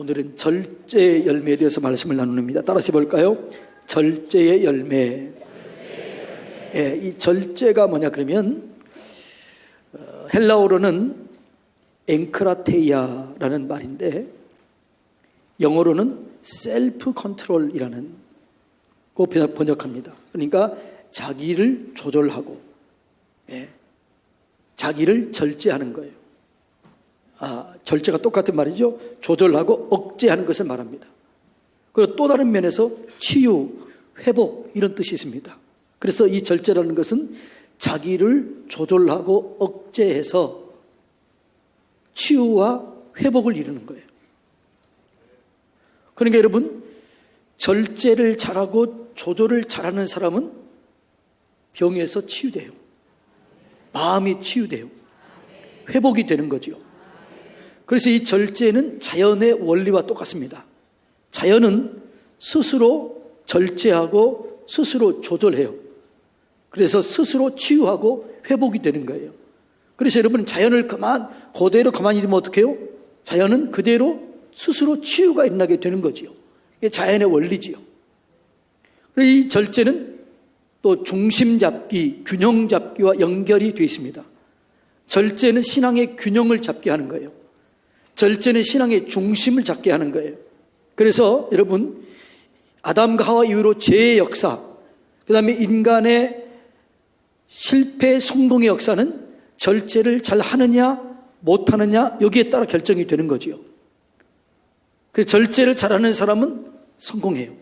오늘은 절제의 열매에 대해서 말씀을 나눕니다. 따라서 볼까요? 절제의 열매. 예, 이 절제가 뭐냐 그러면 헬라어로는 앵크라테이아라는 말인데 영어로는 셀프 컨트롤이라는 거 번역합니다. 그러니까 자기를 조절하고, 예, 자기를 절제하는 거예요. 절제가 똑같은 말이죠. 조절하고 억제하는 것을 말합니다. 그리고 또 다른 면에서 치유, 회복 이런 뜻이 있습니다. 그래서 이 절제라는 것은 자기를 조절하고 억제해서 치유와 회복을 이루는 거예요. 그러니까 여러분, 절제를 잘하고 조절을 잘하는 사람은 병에서 치유돼요. 마음이 치유돼요. 회복이 되는 거죠. 그래서 이 절제는 자연의 원리와 똑같습니다. 자연은 스스로 절제하고 스스로 조절해요. 그래서 스스로 치유하고 회복이 되는 거예요. 그래서 여러분, 자연을 그대로 가만히 두면 어떻게 해요? 자연은 그대로 스스로 치유가 일어나게 되는 거지요. 이게 자연의 원리지요. 이 절제는 또 중심 잡기, 균형 잡기와 연결이 되어 있습니다. 절제는 신앙의 균형을 잡게 하는 거예요. 절제는 신앙의 중심을 잡게 하는 거예요. 그래서 여러분, 아담과 하와 이후로 죄의 역사, 그 다음에 인간의 실패, 성공의 역사는 절제를 잘 하느냐 못하느냐 여기에 따라 결정이 되는 거지요. 그래서 절제를 잘하는 사람은 성공해요.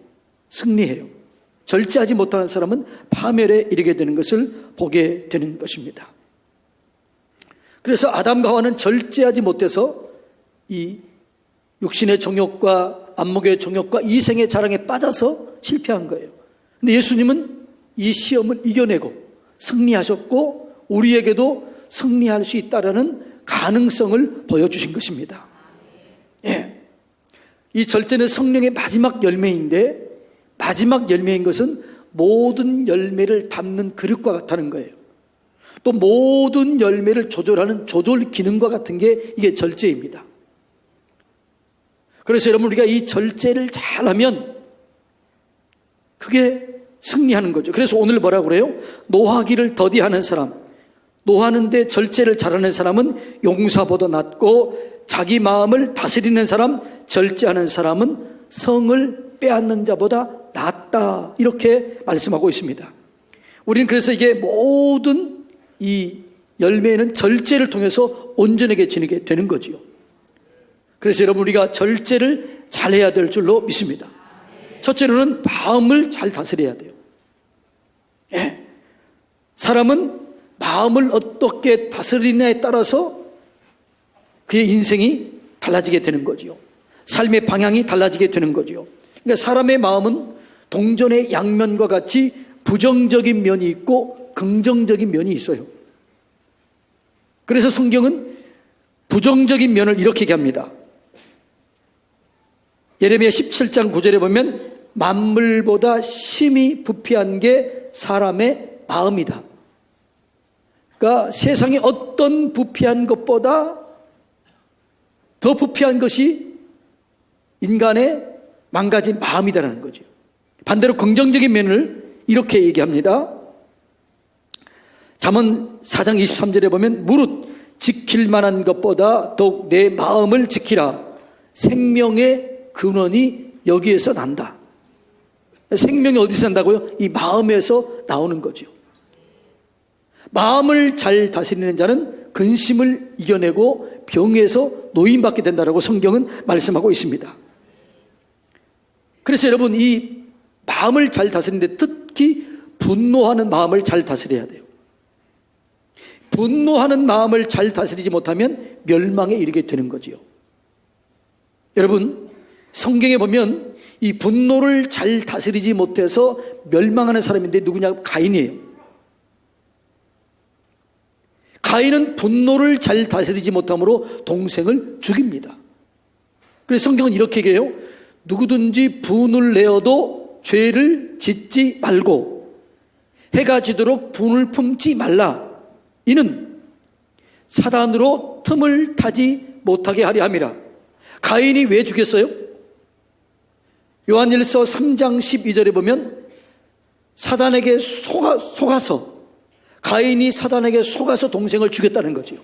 승리해요. 절제하지 못하는 사람은 파멸에 이르게 되는 것을 보게 되는 것입니다. 그래서 아담과 하와는 절제하지 못해서 이 육신의 정욕과 안목의 정욕과 이생의 자랑에 빠져서 실패한 거예요. 근데 예수님은 이 시험을 이겨내고 승리하셨고 우리에게도 승리할 수 있다라는 가능성을 보여주신 것입니다. 예. 이 절제는 성령의 마지막 열매인데 마지막 열매인 것은 모든 열매를 담는 그릇과 같다는 거예요. 또 모든 열매를 조절하는 조절 기능과 같은 게 이게 절제입니다. 그래서 여러분, 우리가 이 절제를 잘하면 그게 승리하는 거죠. 그래서 오늘 뭐라고 그래요? 노하기를 더디하는 사람, 노하는데 절제를 잘하는 사람은 용사보다 낫고 자기 마음을 다스리는 사람, 절제하는 사람은 성을 빼앗는 자보다 낫다, 이렇게 말씀하고 있습니다. 우리는 그래서 이게 모든 이 열매는 절제를 통해서 온전하게 지니게 되는 거지요. 그래서 여러분, 우리가 절제를 잘해야 될 줄로 믿습니다. 첫째로는 마음을 잘 다스려야 돼요. 예. 사람은 마음을 어떻게 다스리냐에 따라서 그의 인생이 달라지게 되는 거지요. 삶의 방향이 달라지게 되는 거지요. 그러니까 사람의 마음은 동전의 양면과 같이 부정적인 면이 있고 긍정적인 면이 있어요. 그래서 성경은 부정적인 면을 이렇게 얘기합니다. 예레미야 17장 9절에 보면 만물보다 심히 부패한 게 사람의 마음이다. 그러니까 세상에 어떤 부패한 것보다 더 부패한 것이 인간의 망가진 마음이다라는 거죠. 반대로 긍정적인 면을 이렇게 얘기합니다. 잠언 4장 23절에 보면 무릇 지킬 만한 것보다 더욱 내 마음을 지키라. 생명의 근원이 여기에서 난다. 생명이 어디서 난다고요? 이 마음에서 나오는 거죠. 마음을 잘 다스리는 자는 근심을 이겨내고 병에서 노인받게 된다라고 성경은 말씀하고 있습니다. 그래서 여러분, 이 마음을 잘 다스리는데 특히 분노하는 마음을 잘 다스려야 돼요. 분노하는 마음을 잘 다스리지 못하면 멸망에 이르게 되는 거지요. 여러분, 성경에 보면 이 분노를 잘 다스리지 못해서 멸망하는 사람인데 누구냐? 가인이에요. 가인은 분노를 잘 다스리지 못함으로 동생을 죽입니다. 그래서 성경은 이렇게 얘기해요. 누구든지 분을 내어도 죄를 짓지 말고 해가 지도록 분을 품지 말라. 이는 사단으로 틈을 타지 못하게 하려 함이라. 가인이 왜 죽였어요? 요한일서 3장 12절에 보면 사단에게 속아서 가인이 사단에게 속아서 동생을 죽였다는 거죠.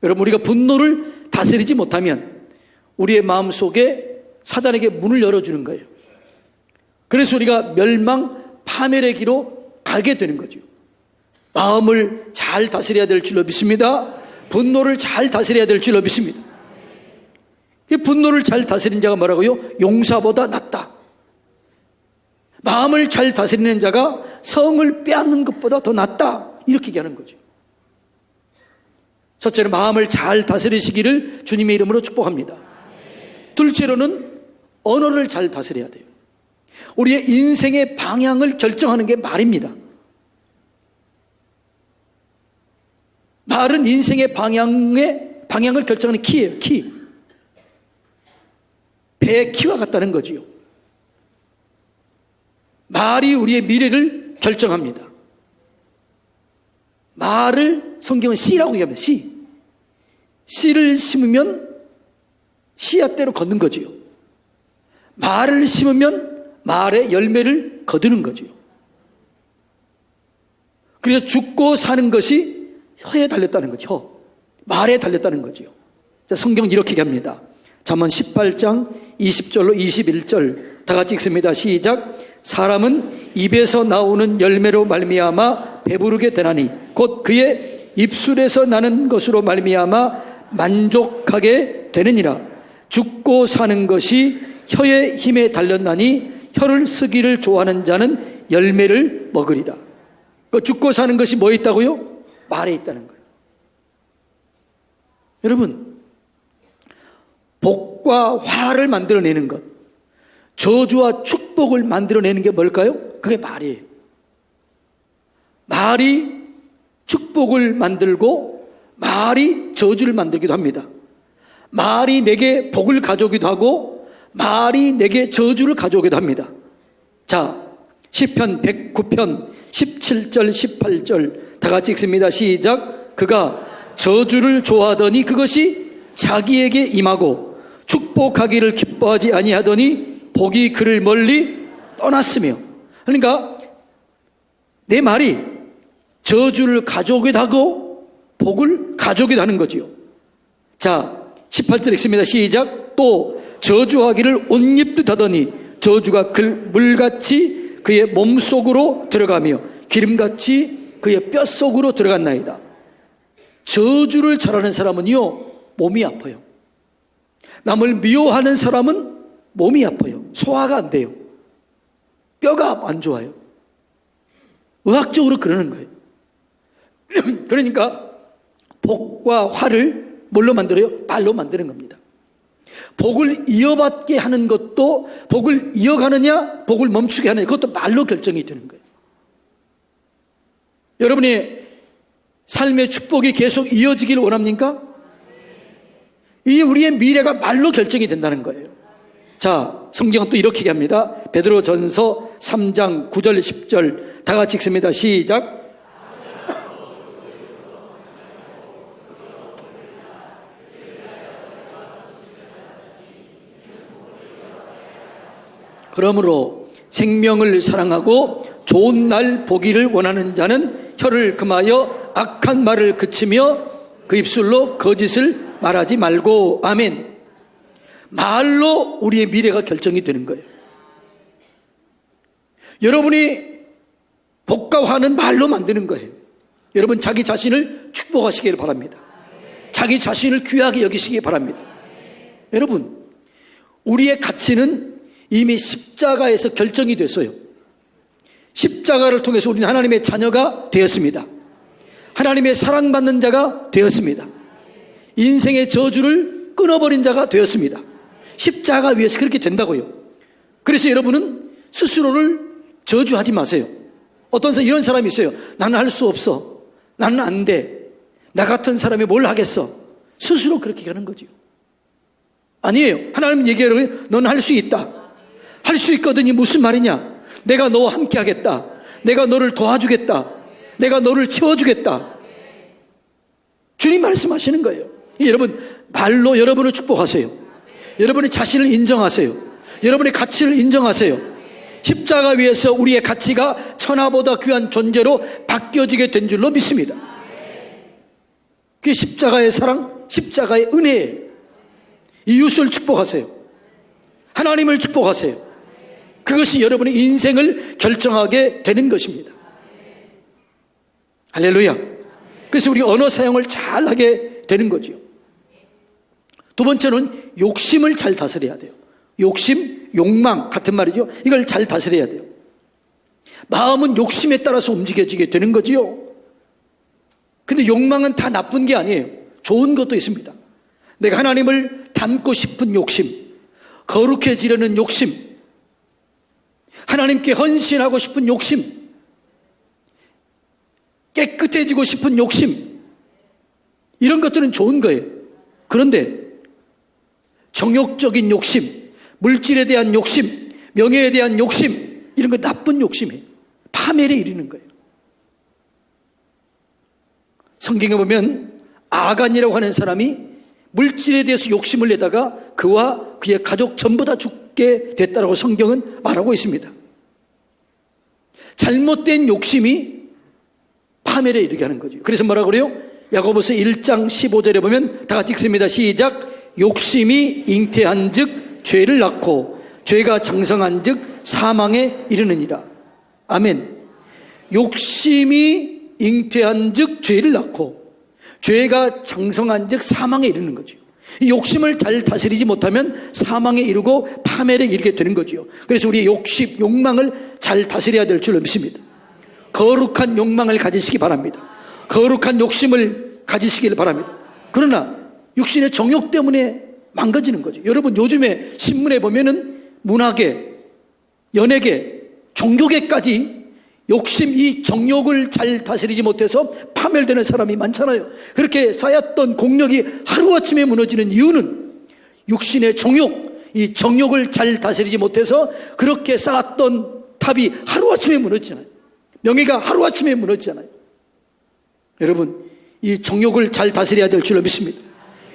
여러분, 우리가 분노를 다스리지 못하면 우리의 마음속에 사단에게 문을 열어주는 거예요. 그래서 우리가 멸망, 파멸의 길로 가게 되는 거죠. 마음을 잘 다스려야 될 줄로 믿습니다. 분노를 잘 다스려야 될 줄로 믿습니다. 이 분노를 잘 다스린 자가 뭐라고요? 용사보다 낫다. 마음을 잘 다스리는 자가 성을 빼앗는 것보다 더 낫다. 이렇게 얘기하는 거죠. 첫째로 마음을 잘 다스리시기를 주님의 이름으로 축복합니다. 둘째로는 언어를 잘 다스려야 돼요. 우리의 인생의 방향을 결정하는 게 말입니다. 말은 인생의 방향을 결정하는 키예요. 키. 배의 키와 같다는 거지요. 말이 우리의 미래를 결정합니다. 말을 성경은 씨라고 얘기합니다. 씨. 씨를 심으면 씨앗대로 걷는 거지요. 말을 심으면 말의 열매를 거두는 거지요. 그래서 죽고 사는 것이 혀에 달렸다는 거죠. 혀. 말에 달렸다는 거지요. 자, 성경은 이렇게 얘기합니다. 잠언 18장 20절로 21절 다 같이 읽습니다. 시작. 사람은 입에서 나오는 열매로 말미암아 배부르게 되나니 곧 그의 입술에서 나는 것으로 말미암아 만족하게 되느니라. 죽고 사는 것이 혀의 힘에 달렸나니 혀를 쓰기를 좋아하는 자는 열매를 먹으리라. 그 죽고 사는 것이 뭐에 있다고요? 말에 있다는 거예요. 여러분, 복과 화를 만들어내는 것, 저주와 축복을 만들어내는 게 뭘까요? 그게 말이에요. 말이 축복을 만들고 말이 저주를 만들기도 합니다. 말이 내게 복을 가져오기도 하고 말이 내게 저주를 가져오기도 합니다. 자, 시편 109편 17절 18절 다 같이 읽습니다. 시작. 그가 저주를 좋아하더니 그것이 자기에게 임하고 축복하기를 기뻐하지 아니하더니 복이 그를 멀리 떠났으며. 그러니까 내 말이 저주를 가져오기도 하고 복을 가져오기도 하는 거지요. 자, 18절 읽습니다. 시작. 또 저주하기를 옷입듯 하더니 저주가 물같이 그의 몸속으로 들어가며 기름같이 그의 뼛속으로 들어갔나이다. 저주를 잘하는 사람은요, 몸이 아파요. 남을 미워하는 사람은 몸이 아파요. 소화가 안 돼요. 뼈가 안 좋아요. 의학적으로 그러는 거예요. 그러니까 복과 화를 뭘로 만들어요? 말로 만드는 겁니다. 복을 이어받게 하는 것도 복을 이어가느냐 복을 멈추게 하느냐 그것도 말로 결정이 되는 거예요. 여러분의 삶의 축복이 계속 이어지기를 원합니까? 이 우리의 미래가 말로 결정이 된다는 거예요. 자, 성경은 또 이렇게 얘기합니다. 베드로전서 3장 9절 10절 다 같이 읽습니다. 시작. 그러므로 생명을 사랑하고 좋은 날 보기를 원하는 자는 혀를 금하여 악한 말을 그치며 그 입술로 거짓을 말하지 말고. 아멘. 말로 우리의 미래가 결정이 되는 거예요. 여러분이 복과 화는 말로 만드는 거예요. 여러분 자기 자신을 축복하시길 바랍니다. 자기 자신을 귀하게 여기시기 바랍니다. 여러분, 우리의 가치는 이미 십자가에서 결정이 됐어요. 십자가를 통해서 우리는 하나님의 자녀가 되었습니다. 하나님의 사랑받는 자가 되었습니다. 인생의 저주를 끊어버린 자가 되었습니다. 십자가 위에서 그렇게 된다고요. 그래서 여러분은 스스로를 저주하지 마세요. 어떤 사람, 이런 사람이 있어요. 나는 할 수 없어. 나는 안 돼. 나 같은 사람이 뭘 하겠어. 스스로 그렇게 하는 거죠. 아니에요. 하나님은 얘기하려고 너는 할 수 있다. 할 수 있거든요. 무슨 말이냐? 내가 너와 함께 하겠다. 내가 너를 도와주겠다. 내가 너를 채워주겠다. 주님 말씀하시는 거예요. 여러분, 말로 여러분을 축복하세요. 여러분의 자신을 인정하세요. 여러분의 가치를 인정하세요. 십자가 위에서 우리의 가치가 천하보다 귀한 존재로 바뀌어지게 된 줄로 믿습니다. 그게 십자가의 사랑, 십자가의 은혜예요. 이웃을 축복하세요. 하나님을 축복하세요. 그것이 여러분의 인생을 결정하게 되는 것입니다. 할렐루야. 그래서 우리 언어 사용을 잘 하게 되는 거죠. 두 번째는 욕심을 잘 다스려야 돼요. 욕심, 욕망 같은 말이죠. 이걸 잘 다스려야 돼요. 마음은 욕심에 따라서 움직여지게 되는 거지요. 근데 욕망은 다 나쁜 게 아니에요. 좋은 것도 있습니다. 내가 하나님을 닮고 싶은 욕심, 거룩해지려는 욕심, 하나님께 헌신하고 싶은 욕심, 깨끗해지고 싶은 욕심, 이런 것들은 좋은 거예요. 그런데 정욕적인 욕심, 물질에 대한 욕심, 명예에 대한 욕심, 이런 거 나쁜 욕심이에요. 파멸에 이르는 거예요. 성경에 보면 아간이라고 하는 사람이 물질에 대해서 욕심을 내다가 그와 그의 가족 전부 다 죽게 됐다고 성경은 말하고 있습니다. 잘못된 욕심이 파멸에 이르게 하는 거죠. 그래서 뭐라고 그래요? 야고보서 1장 15절에 보면 다 같이 읽습니다. 시작. 욕심이 잉태한 즉 죄를 낳고 죄가 장성한 즉 사망에 이르느니라. 아멘. 욕심이 잉태한 즉 죄를 낳고 죄가 장성한 즉 사망에 이르는 거죠. 이 욕심을 잘 다스리지 못하면 사망에 이르고 파멸에 이르게 되는 거죠. 그래서 우리의 욕심, 욕망을 잘 다스려야 될 줄 믿습니다. 거룩한 욕망을 가지시기 바랍니다. 거룩한 욕심을 가지시길 바랍니다. 그러나 육신의 정욕 때문에 망가지는 거죠. 여러분 요즘에 신문에 보면은 문화계, 연예계, 종교계까지 욕심, 이 정욕을 잘 다스리지 못해서 파멸되는 사람이 많잖아요. 그렇게 쌓였던 공력이 하루아침에 무너지는 이유는 육신의 정욕, 이 정욕을 잘 다스리지 못해서 그렇게 쌓았던 탑이 하루아침에 무너지잖아요. 명예가 하루아침에 무너지잖아요. 여러분 이 정욕을 잘 다스려야 될 줄로 믿습니다.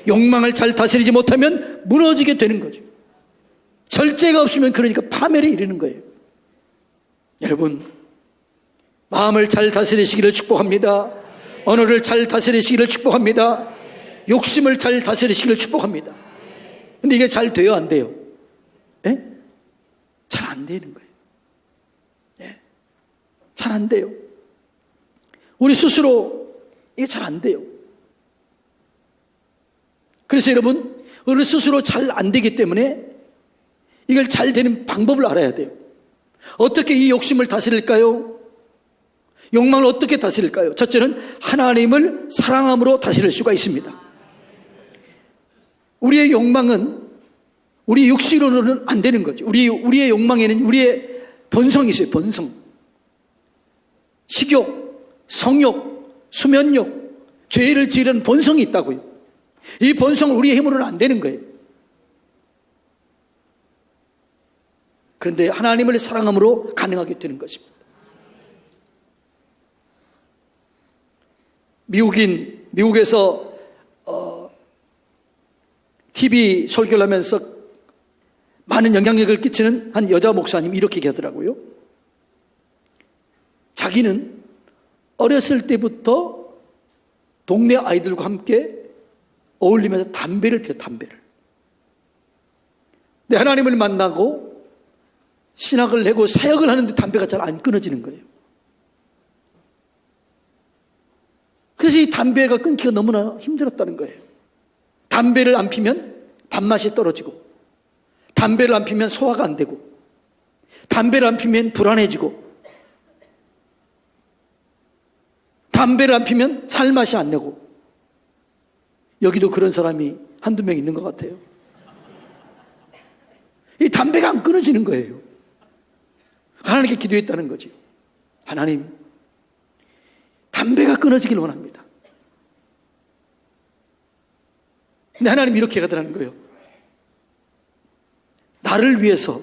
욕망을 잘 다스리지 못하면 무너지게 되는 거죠. 절제가 없으면 그러니까 파멸에 이르는 거예요. 여러분 마음을 잘 다스리시기를 축복합니다. 언어를 잘 다스리시기를 축복합니다. 욕심을 잘 다스리시기를 축복합니다. 근데 이게 잘 돼요, 안 돼요? 예? 잘 안 되는 거예요. 예? 잘 안 돼요. 우리 스스로 이게 잘 안 돼요. 그래서 여러분, 우리 스스로 잘 안 되기 때문에 이걸 잘 되는 방법을 알아야 돼요. 어떻게 이 욕심을 다스릴까요? 욕망을 어떻게 다스릴까요? 첫째는 하나님을 사랑함으로 다스릴 수가 있습니다. 우리의 욕망은 우리 육신으로는 안 되는 거죠. 우리의 욕망에는 우리의 본성이 있어요. 본성. 식욕, 성욕, 수면욕, 죄를 지으려는 본성이 있다고요. 이 본성은 우리의 힘으로는 안 되는 거예요. 그런데 하나님을 사랑함으로 가능하게 되는 것입니다. 미국에서 TV 설교를 하면서 많은 영향력을 끼치는 한 여자 목사님이 이렇게 얘기하더라고요. 자기는 어렸을 때부터 동네 아이들과 함께 어울리면서 담배를 피워요. 담배를. 근데 하나님을 만나고 신학을 내고 사역을 하는데 담배가 잘 안 끊어지는 거예요. 그래서 이 담배가 끊기가 너무나 힘들었다는 거예요. 담배를 안 피면 밥맛이 떨어지고, 담배를 안 피면 소화가 안 되고, 담배를 안 피면 불안해지고, 담배를 안 피면 살맛이 안 나고. 여기도 그런 사람이 한두 명 있는 것 같아요. 이 담배가 안 끊어지는 거예요. 하나님께 기도했다는 거죠. 하나님, 담배가 끊어지길 원합니다. 근데 하나님 이렇게 하더라는 거예요. 나를 위해서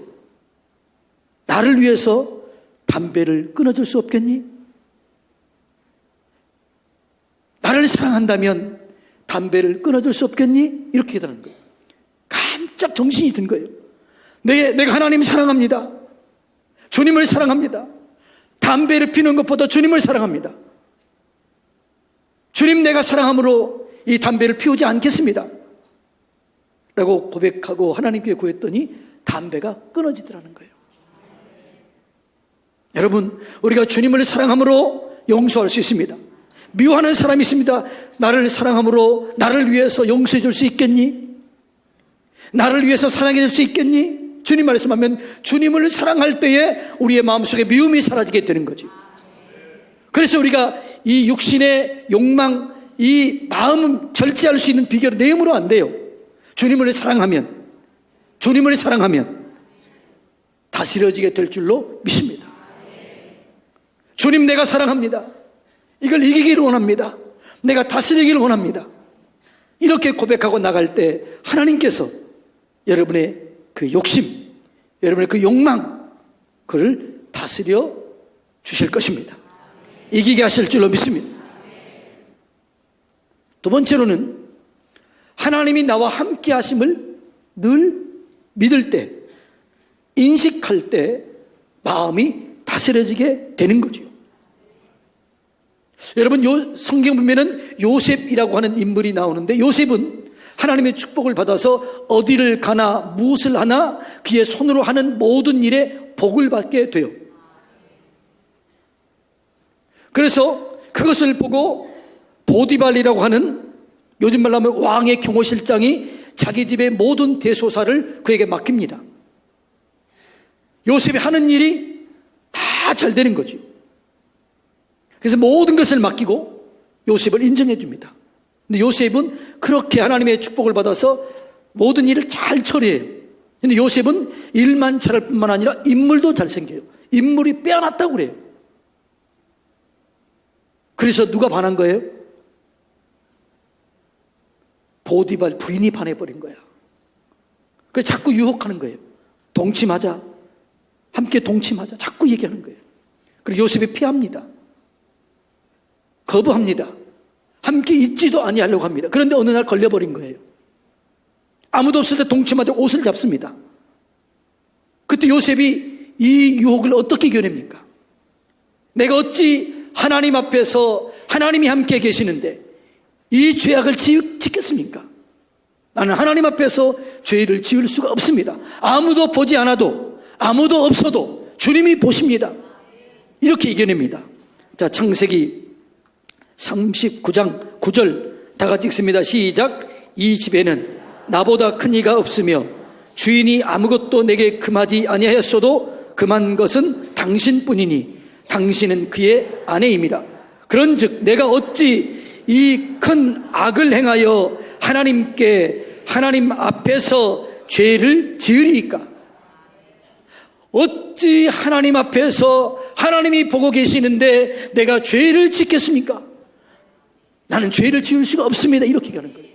담배를 끊어줄 수 없겠니? 나를 사랑한다면 담배를 끊어줄 수 없겠니? 이렇게 하더라는 거예요. 바짝 정신이 든 거예요. 내가 하나님 사랑합니다. 주님을 사랑합니다. 담배를 피우는 것보다 주님을 사랑합니다. 주님, 내가 사랑함으로 이 담배를 피우지 않겠습니다 라고 고백하고 하나님께 구했더니 담배가 끊어지더라는 거예요. 여러분, 우리가 주님을 사랑함으로 용서할 수 있습니다. 미워하는 사람이 있습니다. 나를 사랑함으로 나를 위해서 용서해 줄 수 있겠니? 나를 위해서 사랑해 줄 수 있겠니? 주님 말씀하면 주님을 사랑할 때에 우리의 마음속에 미움이 사라지게 되는 거죠. 그래서 우리가 이 육신의 욕망, 이 마음을 절제할 수 있는 비결은 내 힘으로 안 돼요. 주님을 사랑하면 다스려지게 될 줄로 믿습니다. 주님, 내가 사랑합니다. 이걸 이기기를 원합니다. 내가 다스리기를 원합니다. 이렇게 고백하고 나갈 때 하나님께서 여러분의 그 욕심, 여러분의 그 욕망, 그를 다스려 주실 것입니다. 이기게 하실 줄로 믿습니다. 두 번째로는 하나님이 나와 함께 하심을 늘 믿을 때, 인식할 때 마음이 다스려지게 되는 거죠. 여러분, 성경 보면은 요셉이라고 하는 인물이 나오는데, 요셉은 하나님의 축복을 받아서 어디를 가나 무엇을 하나 그의 손으로 하는 모든 일에 복을 받게 돼요. 그래서 그것을 보고 보디발이라고 하는, 요즘 말로 하면 왕의 경호실장이 자기 집의 모든 대소사를 그에게 맡깁니다. 요셉이 하는 일이 다 잘 되는 거죠. 그래서 모든 것을 맡기고 요셉을 인정해 줍니다. 근데 요셉은 그렇게 하나님의 축복을 받아서 모든 일을 잘 처리해요. 근데 요셉은 일만 잘할 뿐만 아니라 인물도 잘생겨요. 인물이 빼어났다고 그래요. 그래서 누가 반한 거예요? 보디발 부인이 반해버린 거야. 그래서 자꾸 유혹하는 거예요. 동침하자, 함께 동침하자, 자꾸 얘기하는 거예요. 그리고 요셉이 피합니다. 거부합니다. 함께 있지도 아니하려고 합니다. 그런데 어느 날 걸려버린 거예요. 아무도 없을 때 동침하자 옷을 잡습니다. 그때 요셉이 이 유혹을 어떻게 이겨냅니까? 내가 어찌 하나님 앞에서 하나님이 함께 계시는데 이 죄악을 짓겠습니까? 나는 하나님 앞에서 죄를 지을 수가 없습니다. 아무도 보지 않아도, 아무도 없어도 주님이 보십니다. 이렇게 이겨냅니다. 자, 창세기 39장 9절 다 같이 읽습니다. 시작. 이 집에는 나보다 큰 이가 없으며 주인이 아무것도 내게 금하지 아니하였어도 금한 것은 당신뿐이니 당신은 그의 아내임이라. 그런즉 내가 어찌 이 큰 악을 행하여 하나님 앞에서 죄를 지으리이까? 어찌 하나님 앞에서 하나님이 보고 계시는데 내가 죄를 짓겠습니까? 나는 죄를 지을 수가 없습니다. 이렇게 가는 거예요.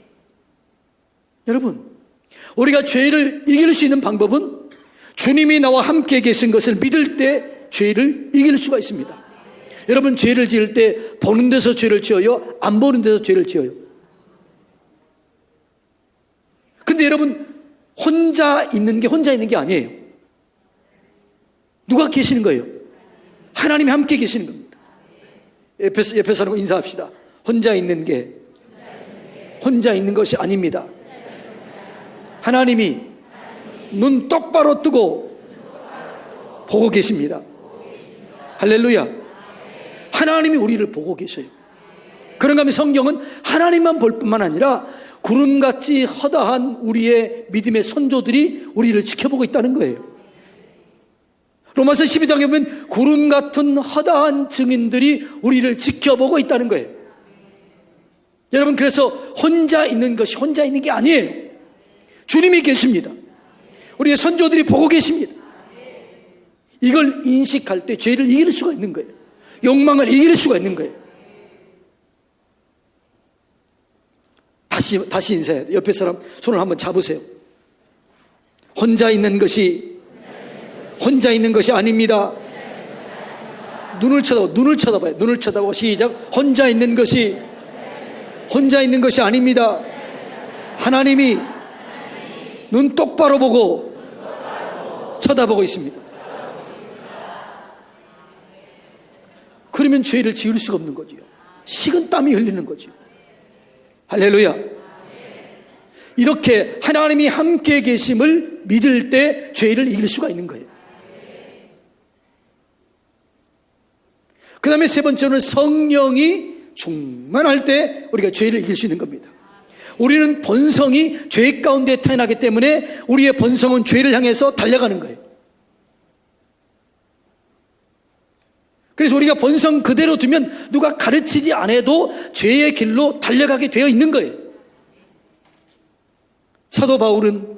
여러분, 우리가 죄를 이길 수 있는 방법은 주님이 나와 함께 계신 것을 믿을 때 죄를 이길 수가 있습니다. 여러분, 죄를 지을 때 보는 데서 죄를 지어요? 안 보는 데서 죄를 지어요? 근데 여러분, 혼자 있는 게 아니에요. 누가 계시는 거예요? 하나님이 함께 계시는 겁니다. 옆에 사람과 인사합시다. 혼자 있는 것이 아닙니다. 하나님이 눈 똑바로 뜨고 보고 계십니다. 할렐루야. 하나님이 우리를 보고 계셔요. 그런가 하면 성경은 하나님만 볼 뿐만 아니라 구름같이 허다한 우리의 믿음의 선조들이 우리를 지켜보고 있다는 거예요. 로마서 12장에 보면 구름 같은 허다한 증인들이 우리를 지켜보고 있다는 거예요. 여러분, 그래서 혼자 있는 게 아니에요. 주님이 계십니다. 우리의 선조들이 보고 계십니다. 이걸 인식할 때 죄를 이길 수가 있는 거예요. 욕망을 이길 수가 있는 거예요. 다시 인사해야 돼요. 옆에 사람 손을 한번 잡으세요. 혼자 있는 것이 아닙니다. 눈을 쳐다봐요. 눈을 쳐다보고 시작. 혼자 있는 것이 아닙니다. 하나님이 눈 똑바로 보고 쳐다보고 있습니다. 그러면 죄를 지을 수가 없는 거지요. 식은 땀이 흘리는 거지요. 할렐루야. 이렇게 하나님이 함께 계심을 믿을 때 죄를 이길 수가 있는 거예요. 그 다음에 세 번째는 성령이 충만할 때 우리가 죄를 이길 수 있는 겁니다. 우리는 본성이 죄 가운데 태어나기 때문에 우리의 본성은 죄를 향해서 달려가는 거예요. 그래서 우리가 본성 그대로 두면 누가 가르치지 않아도 죄의 길로 달려가게 되어 있는 거예요. 사도 바울은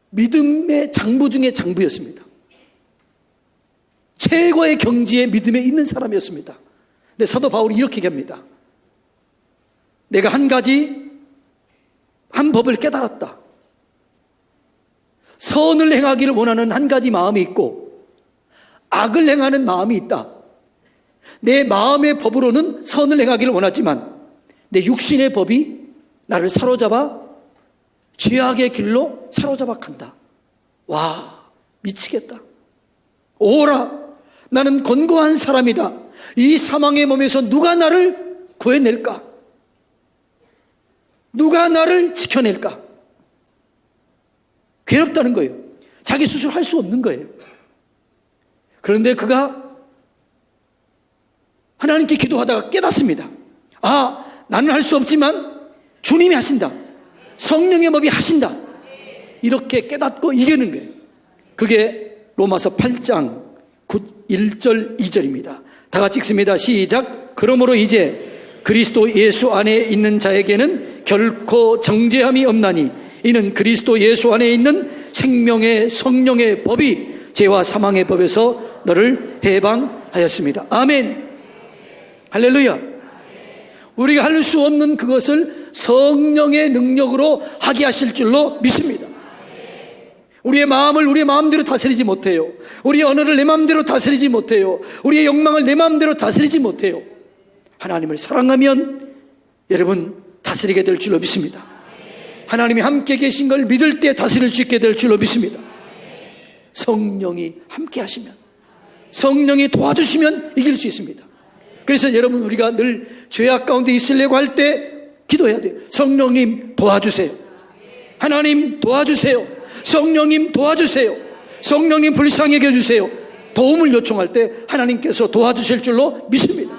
믿음의 장부 중에 장부였습니다. 최고의 경지에 믿음에 있는 사람이었습니다. 근데 사도 바울이 이렇게 얘기합니다. 내가 한 법을 깨달았다. 선을 행하기를 원하는 한 가지 마음이 있고 악을 행하는 마음이 있다. 내 마음의 법으로는 선을 행하기를 원하지만 내 육신의 법이 나를 사로잡아 죄악의 길로 사로잡아 간다. 와, 미치겠다. 오라, 나는 곤고한 사람이다. 이 사망의 몸에서 누가 나를 구해낼까? 누가 나를 지켜낼까? 괴롭다는 거예요. 자기 스스로 할 수 없는 거예요. 그런데 그가 하나님께 기도하다가 깨닫습니다. 아, 나는 할 수 없지만 주님이 하신다. 성령의 법이 하신다. 이렇게 깨닫고 이기는 거예요. 그게 로마서 8장 1절 2절입니다. 다 같이 읽습니다. 시작. 그러므로 이제 그리스도 예수 안에 있는 자에게는 결코 정죄함이 없나니 이는 그리스도 예수 안에 있는 생명의 성령의 법이 죄와 사망의 법에서 너를 해방하였습니다. 아멘. 할렐루야. 우리가 할 수 없는 그것을 성령의 능력으로 하게 하실 줄로 믿습니다. 우리의 마음을 우리의 마음대로 다스리지 못해요. 우리의 언어를 내 마음대로 다스리지 못해요. 우리의 욕망을 내 마음대로 다스리지 못해요. 하나님을 사랑하면 여러분 다스리게 될 줄로 믿습니다. 하나님이 함께 계신 걸 믿을 때 다스릴 수 있게 될 줄로 믿습니다. 성령이 함께 하시면, 성령이 도와주시면 이길 수 있습니다. 그래서 여러분 우리가 늘 죄악 가운데 있으려고 할 때 기도해야 돼요. 성령님 도와주세요. 하나님 도와주세요. 성령님 도와주세요. 성령님 불쌍하게 해주세요. 도움을 요청할 때 하나님께서 도와주실 줄로 믿습니다.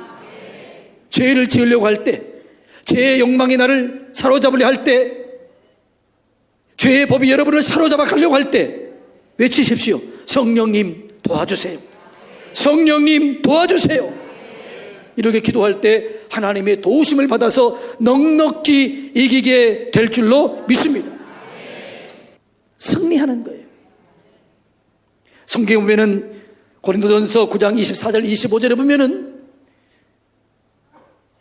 죄를 지으려고 할 때, 죄의 욕망이 나를 사로잡으려 할 때, 죄의 법이 여러분을 사로잡아 가려고 할 때 외치십시오. 성령님 도와주세요. 성령님 도와주세요. 이렇게 기도할 때 하나님의 도우심을 받아서 넉넉히 이기게 될 줄로 믿습니다. 승리하는 거예요. 성경에 보면은 고린도전서 9장 24절 25절에 보면은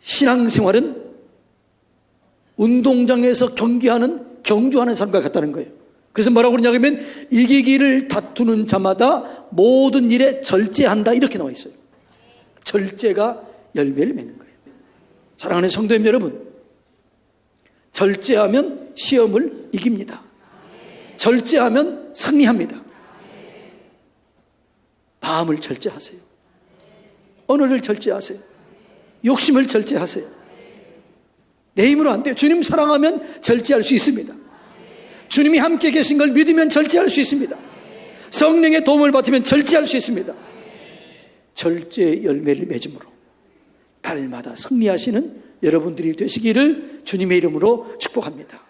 신앙생활은 운동장에서 경주하는 삶과 같다는 거예요. 그래서 뭐라고 그러냐면 이기기를 다투는 자마다 모든 일에 절제한다 이렇게 나와 있어요. 절제가 열매를 맺는 거예요. 사랑하는 성도님 여러분, 절제하면 시험을 이깁니다. 절제하면 승리합니다. 마음을 절제하세요. 언어를 절제하세요. 욕심을 절제하세요. 내 힘으로 안 돼요. 주님 사랑하면 절제할 수 있습니다. 주님이 함께 계신 걸 믿으면 절제할 수 있습니다. 성령의 도움을 받으면 절제할 수 있습니다. 절제의 열매를 맺음으로 달마다 승리하시는 여러분들이 되시기를 주님의 이름으로 축복합니다.